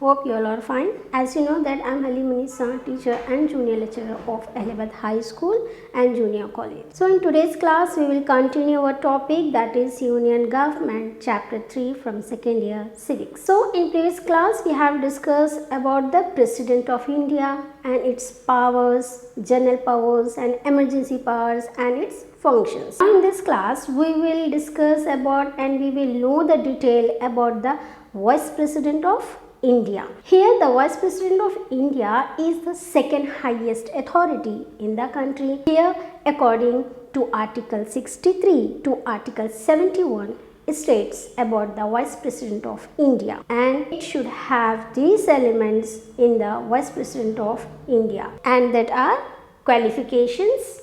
Hope you all are fine. As you know that I am Halimunisa, teacher and junior lecturer of Allahabad High School and Junior College. So in today's class we will continue our topic, that is Union Government chapter 3 from second year civics. So in previous class we have discussed about the President of India and its powers, general powers and emergency powers and its functions. Now in this class we will discuss about and we will know the detail about the Vice President of India. Here the Vice President of India is the second highest authority in the country. Here according to Article 63 to Article 71 states about the Vice President of India, and it should have these elements in the Vice President of India, and that are qualifications,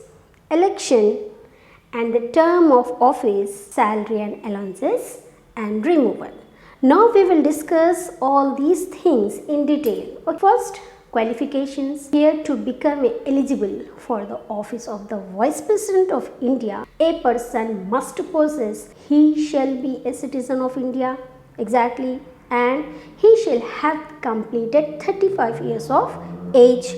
election and the term of office, salary and allowances and removal. Now we will discuss all these things in detail. First, qualifications. Here, to become eligible for the office of the Vice President of India, a person must possess, he shall be a citizen of India, exactly, and he shall have completed 35 years of age.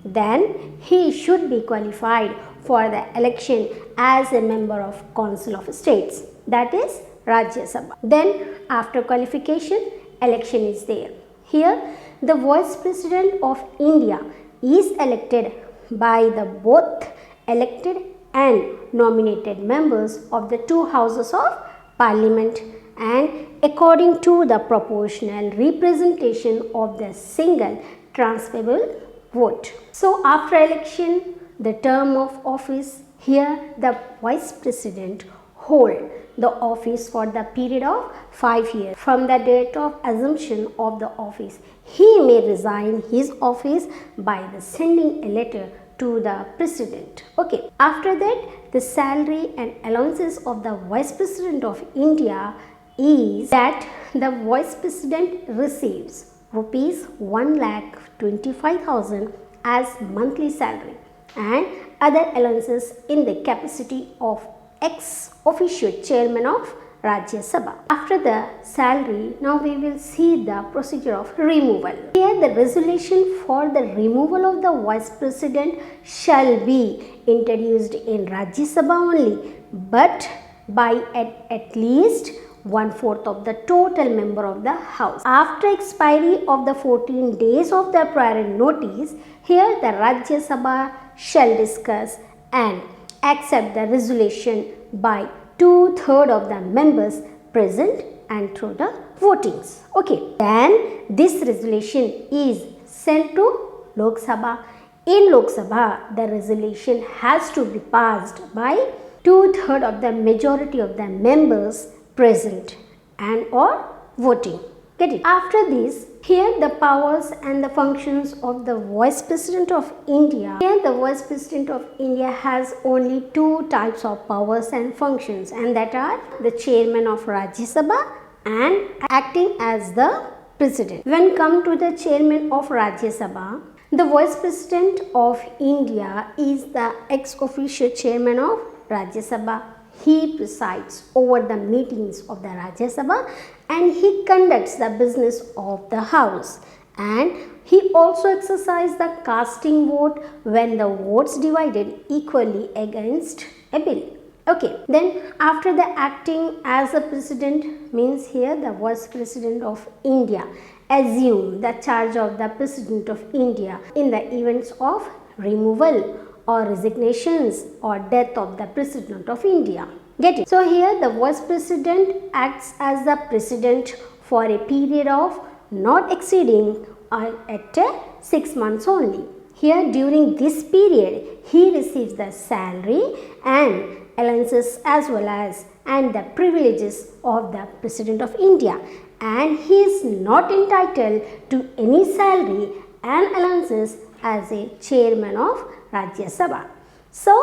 Then he should be qualified for the election as a member of Council of States, that is Rajya Sabha. Then after qualification, election is there. Here the Vice President of India is elected by the both elected and nominated members of the two houses of Parliament, and according to the proportional representation of the single transferable vote. So after election, the term of office, here the Vice President hold the office for the period of 5 years. From the date of assumption of the office, he may resign his office by the sending a letter to the President. Okay. After that, the salary and allowances of the Vice President of India is that the Vice President receives rupees 1,25,000 as monthly salary and other allowances in the capacity of ex-officio chairman of Rajya Sabha. After the salary, now we will see the procedure of removal. Here the resolution for the removal of the Vice President shall be introduced in Rajya Sabha only, but by at least 1/4 of the total member of the House. After expiry of the 14 days of the prior notice, here the Rajya Sabha shall discuss and accept the resolution by 2/3 of the members present and through the votings. Okay. Then this resolution is sent to Lok Sabha. In Lok Sabha, the resolution has to be passed by 2/3 of the majority of the members present and or voting. Get it? After this, here the powers and the functions of the Vice President of India. Here the Vice President of India has only two types of powers and functions, and that are the chairman of Rajya Sabha and acting as the President. When come to the chairman of Rajya Sabha, the Vice President of India is the ex-officio chairman of Rajya Sabha. He presides over the meetings of the Rajya Sabha and he conducts the business of the House, and he also exercises the casting vote when the votes divided equally against a bill. Okay. Then after the acting as a president, means here the Vice President of India assume the charge of the President of India in the events of removal or resignations or death of the President of India. Get it? So here the Vice President acts as the President for a period of not exceeding at 6 months only. Here during this period he receives the salary and allowances as well as and the privileges of the President of India, and he is not entitled to any salary and allowances as a chairman of Rajya Sabha. So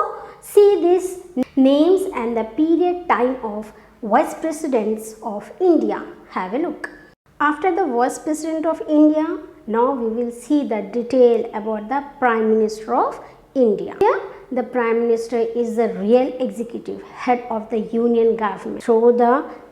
see these names and the period time of Vice Presidents of India. Have a look. After the Vice President of India, now we will see the detail about the Prime Minister of India. Here the Prime Minister is the real executive head of the Union government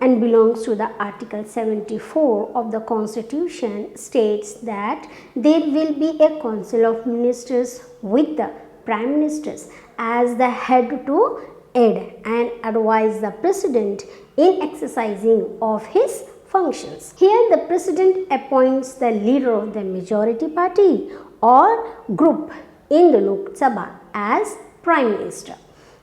and belongs to the Article 74 of the Constitution states that there will be a Council of Ministers with the Prime Ministers as the head to aid and advise the President in exercising of his functions. Here the President appoints the leader of the majority party or group in the Lok Sabha as Prime Minister.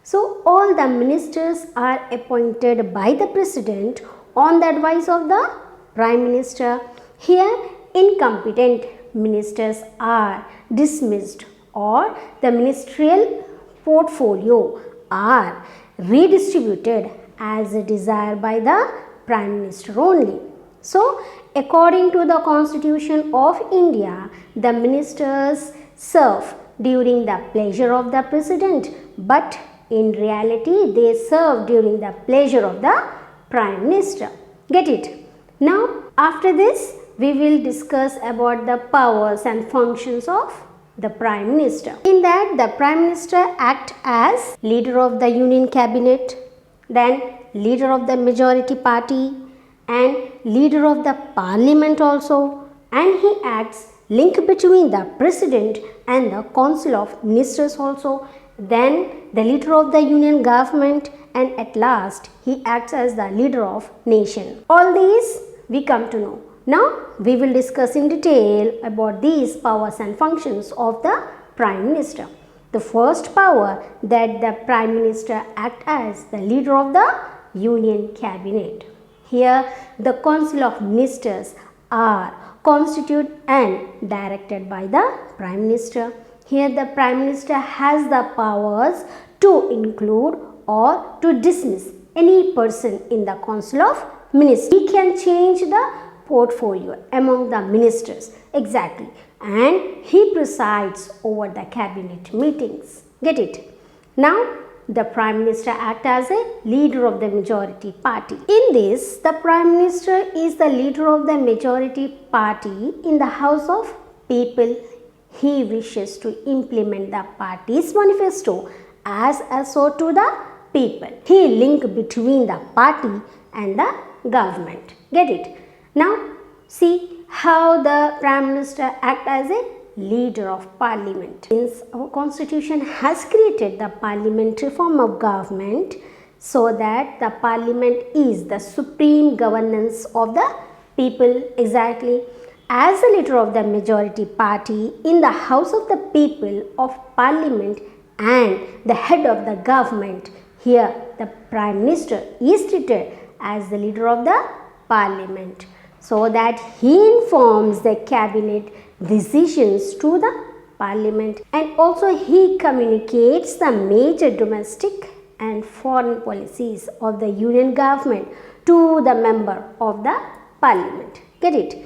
So all the ministers are appointed by the President on the advice of the Prime Minister. Here incompetent ministers are dismissed or the ministerial portfolio are redistributed as desired by the Prime Minister only. So according to the Constitution of India, the ministers serve during the pleasure of the President, but in reality they serve during the pleasure of the Prime Minister. Get it? Now after this we will discuss about the powers and functions of the Prime Minister. In that the Prime Minister acts as leader of the Union Cabinet, then leader of the majority party and leader of the Parliament also, and he acts link between the President and the Council of Ministers also, then the leader of the Union government, and at last he acts as the leader of nation. All these we come to know. Now we will discuss in detail about these powers and functions of the Prime Minister. The first power that the Prime Minister acts as the leader of the Union Cabinet. Here the Council of Ministers are constituted and directed by the Prime Minister. Here the Prime Minister has the powers to include or to dismiss any person in the Council of Ministers. He can change the portfolio among the ministers exactly, and he presides over the cabinet meetings. Get it? Now the Prime Minister acts as a leader of the majority party. In this, the Prime Minister is the leader of the majority party in the House of People. He wishes to implement the party's manifesto as a sword to the people. He links between the party and the government. Get it? Now see how the Prime Minister acts as a leader of Parliament. Since our Constitution has created the parliamentary form of government, so that the Parliament is the supreme governance of the people exactly. As the leader of the majority party in the House of the People of Parliament and the head of the government, here the Prime Minister is treated as the leader of the Parliament, so that he informs the cabinet decisions to the Parliament, and also he communicates the major domestic and foreign policies of the Union government to the member of the Parliament. Get it?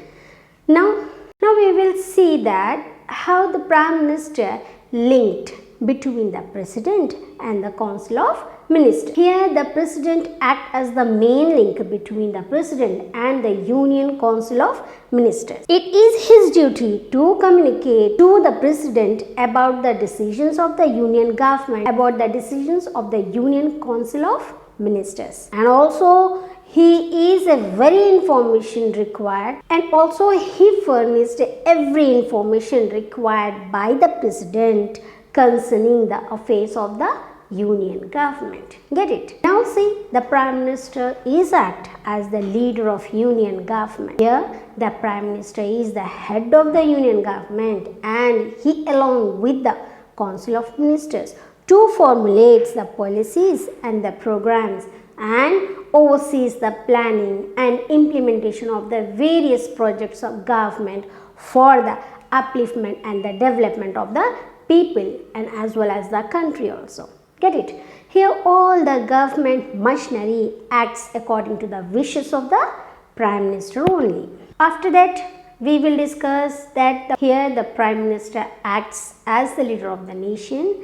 Now we will see that how the Prime Minister linked between the President and the Council of Ministers. Here the President acts as the main link between the President and the Union Council of Ministers. It is his duty to communicate to the President about the decisions of the Union government, about the decisions of the Union Council of Ministers, and also he is a very information required, and also he furnished every information required by the President concerning the affairs of the Union government. Get it? Now see, the Prime Minister is act as the leader of Union government. Here the Prime Minister is the head of the Union government, and he along with the Council of Ministers to formulate the policies and the programs and oversees the planning and implementation of the various projects of government for the upliftment and the development of the people and as well as the country also. Get it? Here all the government machinery acts according to the wishes of the Prime Minister only. After that we will discuss that here the Prime Minister acts as the leader of the nation,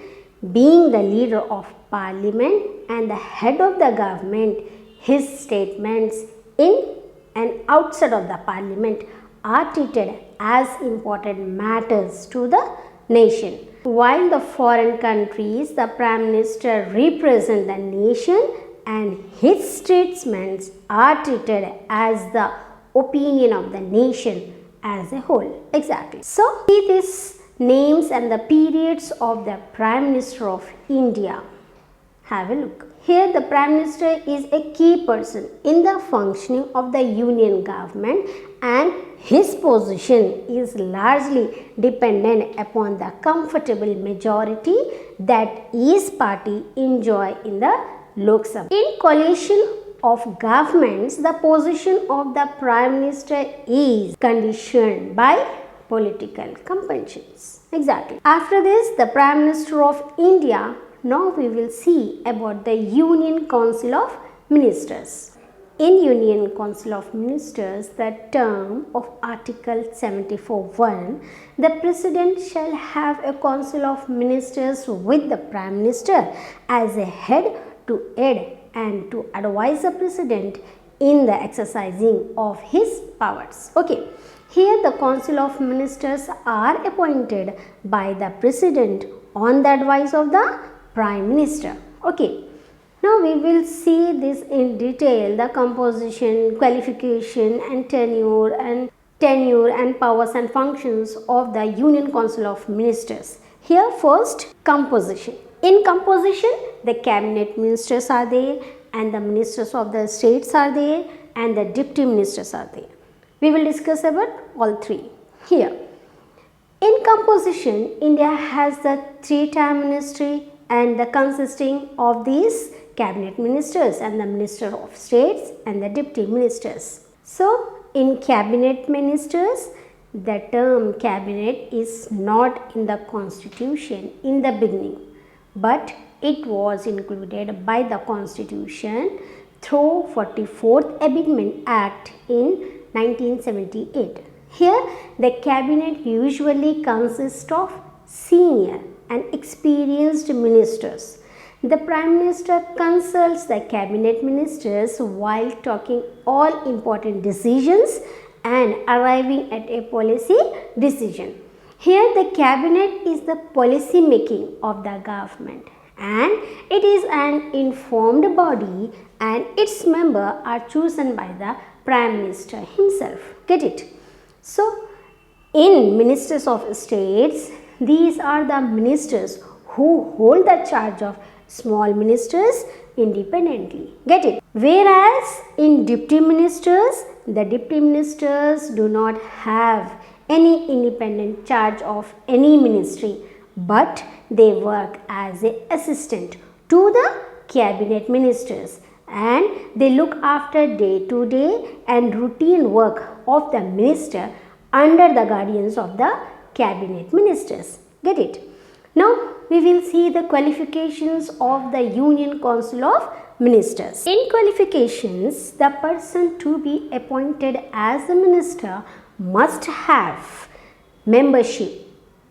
being the leader of Parliament and the head of the government. His statements in and outside of the Parliament are treated as important matters to the nation. While the foreign countries, the Prime Minister represents the nation and his statements are treated as the opinion of the nation as a whole. Exactly. So, see these names and the periods of the Prime Minister of India. Have a look. Here the Prime Minister is a key person in the functioning of the union government, and his position is largely dependent upon the comfortable majority that his party enjoy in the Lok Sabha. In coalition of governments, the position of the Prime Minister is conditioned by political conventions. Exactly. After this, the Prime Minister of India. Now we will see about the Union Council of Ministers. In Union Council of Ministers, the term of Article 74(1), the President shall have a Council of Ministers with the Prime Minister as a head to aid and to advise the President in the exercising of his powers. Okay. Here the Council of Ministers are appointed by the President on the advice of the Prime Minister. Okay. Now we will see this in detail, the composition, qualification and tenure and powers and functions of the Union Council of Ministers. Here first, composition. In composition, the cabinet ministers are there and the ministers of the states are there and the deputy ministers are there. We will discuss about all three here. In composition, India has the three-tier ministry and the consisting of these cabinet ministers and the minister of states and the deputy ministers. So, in cabinet ministers, the term cabinet is not in the constitution in the beginning, but it was included by the constitution through 44th Amendment Act in 1978. Here, the cabinet usually consists of senior and experienced ministers. The Prime Minister consults the cabinet ministers while taking all important decisions and arriving at a policy decision. Here, the cabinet is the policy making of the government, and it is an informed body, and its members are chosen by the Prime Minister himself. Get it? So, in ministers of states, these are the ministers who hold the charge of small ministers independently. Get it? Whereas in deputy ministers, the deputy ministers do not have any independent charge of any ministry, but they work as an assistant to the cabinet ministers, and they look after day-to-day and routine work of the minister under the guardians of the cabinet ministers. Get it? Now we will see the qualifications of the Union Council of Ministers. In qualifications, the person to be appointed as a minister must have membership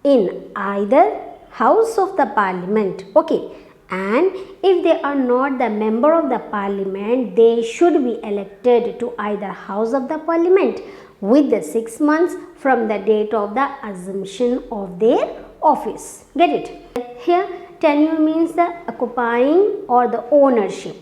in either House of the Parliament, okay, and if they are not the member of the Parliament, they should be elected to either House of the Parliament with the 6 months from the date of the assumption of their office. Get it? Here, tenure means the occupying or the ownership.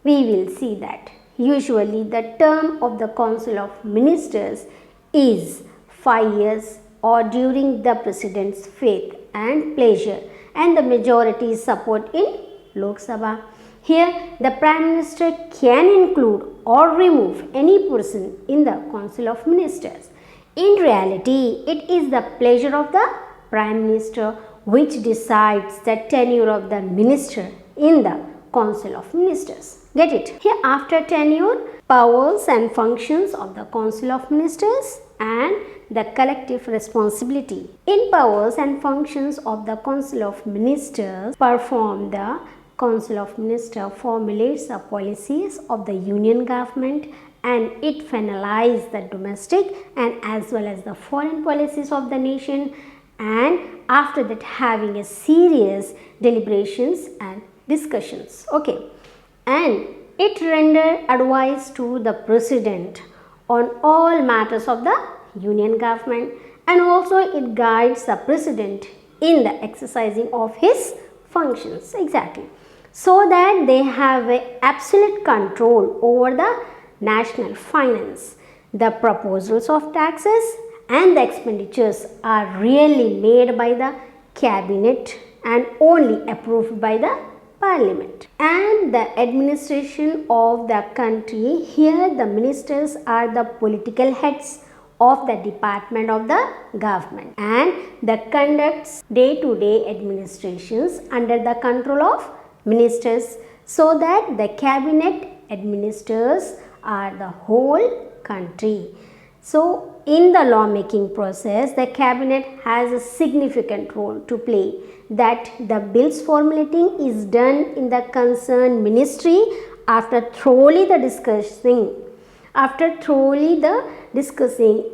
We will see that. Usually, the term of the Council of Ministers is 5 years or during the President's faith and pleasure and the majority support in Lok Sabha. Here, the Prime Minister can include or remove any person in the Council of Ministers. In reality, it is the pleasure of the Prime Minister which decides the tenure of the minister in the Council of Ministers. Get it? Here, after tenure, powers and functions of the Council of Ministers and the collective responsibility. In powers and functions of the Council of Ministers, the Council of Ministers formulates the policies of the union government, and it finalizes the domestic and as well as the foreign policies of the nation, and after that having a serious deliberations and discussions. Okay, and it render advice to the President on all matters of the union government, and also it guides the President in the exercising of his functions. Exactly. So that they have a absolute control over the national finance. The proposals of taxes and the expenditures are really made by the cabinet and only approved by the parliament. And the administration of the country, here the ministers are the political heads of the department of the government, and the conducts day-to-day administrations under the control of ministers, so that the cabinet administers are the whole country. So in the lawmaking process, the cabinet has a significant role to play, that the bills formulating is done in the concerned ministry after thoroughly discussing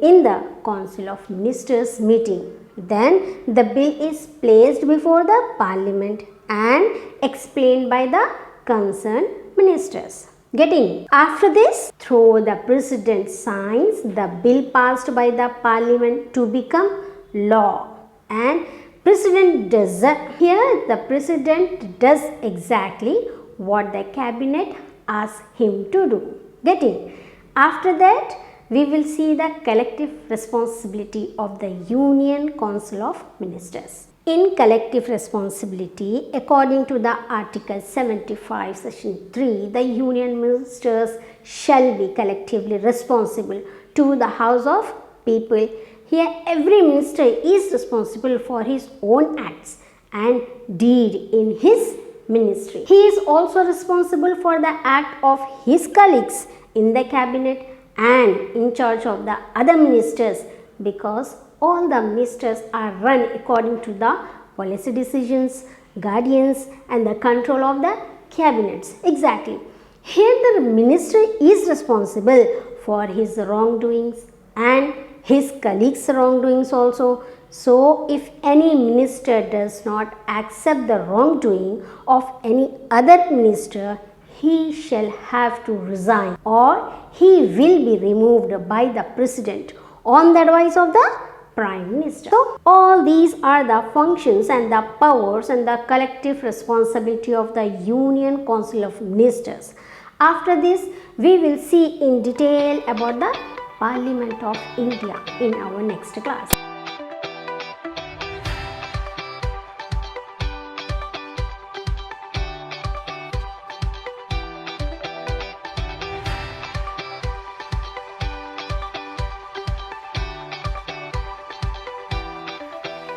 in the Council of Ministers meeting. Then the bill is placed before the parliament and explained by the concerned ministers. Getting? After this, through the president signs the bill passed by the parliament to become law, and president does here the president does exactly what the cabinet asks him to do. Getting? After that, we will see the collective responsibility of the Union Council of Ministers. In collective responsibility, according to the Article 75, Section 3, the Union Ministers shall be collectively responsible to the House of People. Here, every minister is responsible for his own acts and deed in his ministry. He is also responsible for the act of his colleagues in the cabinet and in charge of the other ministers, because all the ministers are run according to the policy decisions, guardians and the control of the cabinets. Exactly. Here the minister is responsible for his wrongdoings and his colleagues' wrongdoings also. So, if any minister does not accept the wrongdoing of any other minister, he shall have to resign, or he will be removed by the president on the advice of the Prime Minister. So, all these are the functions and the powers and the collective responsibility of the Union Council of Ministers. After this, we will see in detail about the Parliament of India in our next class.